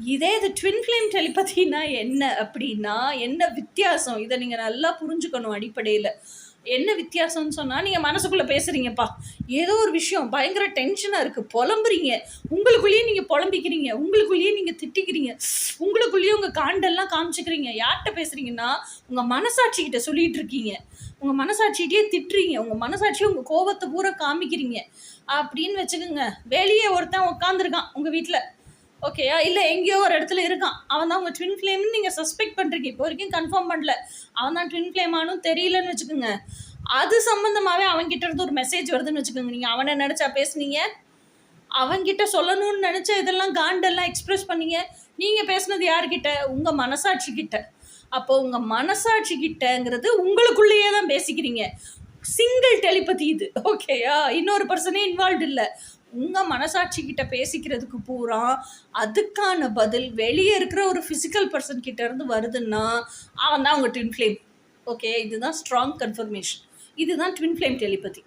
இதே இது twin flame டெலிபதினா என்ன அப்படின்னா, என்ன வித்தியாசம்? இத நீங்க நல்லா புரிஞ்சுக்கணும் அடிப்படையில. என்ன வித்தியாசம்னு சொன்னா, நீங்க மனசுக்குள்ள பேசுறீங்கப்பா. ஏதோ ஒரு விஷயம் பயங்கர டென்ஷனா இருக்கு. பொலம்புறீங்க. உங்களுக்குள்ளேயே நீங்க பொலம்பிக்கிறீங்க. உங்களுக்குள்ளேயே நீங்க திட்டிக்கிறீங்க. உங்களுக்குள்ளேயே உங்க காண்டெல்லாம் காமிச்சுக்கிறீங்க. யார்ட்ட பேசுறீங்கன்னா, உங்க மனசாட்சி கிட்ட சொல்லிட்டு இருக்கீங்க. உங்க மனசாட்சிட்டயே திட்டுறீங்க. உங்க மனசாட்சிய உங்க கோவத்த பூரா காமிக்கிறீங்க. அப்படின்னு வச்சுக்கங்க. வெளிய ஒருத்தன் உட்கார்ந்துருக்கான் உங்க வீட்ல. ஓகேயா? இல்ல எங்கேயோ ஒரு இடத்துல இருக்கான். அவன் தான் உங்க ட்வின் ஃப்ளேம்ன்னு நீங்க சஸ்பெக்ட் பண்றீங்க. இப்போ வரைக்கும் கன்ஃபார்ம் பண்ணல. அவன் தான் ட்வின் ஃப்ளேம் ஆனும் தெரியலன்னு வச்சுக்கோங்க. அது சம்பந்தமாவே அவன்கிட்ட இருந்து ஒரு மெசேஜ் வருதுன்னு வச்சுக்கோங்க. நீங்க அவன நெனச்சா பேசுனீங்க? அவன்கிட்ட சொல்லணும்னு நெனச்ச இதெல்லாம் காண்டெல்லாம் எக்ஸ்பிரஸ் பண்ணீங்க. நீங்க பேசுனது யார்கிட்ட? உங்க மனசாட்சி கிட்ட. அப்போ உங்க மனசாட்சி கிட்டங்கிறது உங்களுக்குள்ளேயே தான் பேசிக்கிறீங்க. சிங்கிள் டெலிபதி இது. ஓகேயா? இன்னொரு பெர்சனே இன்வால்வ்ட் இல்ல. உங்க மனசாட்சி கிட்ட பேசிக்கிறதுக்கு பூரா, அதுக்கான பதில் வெளிய இருக்கிற ஒரு பிசிக்கல் பெர்சன் கிட்ட இருந்து வருதுன்னா, அவன் தான் உங்க ட்வின் ஃப்ளேம். ஓகே. இதுதான் ஸ்ட்ராங் கன்ஃபர்மேஷன். இதுதான் ட்வின் ஃப்ளேம் டெலிபதி.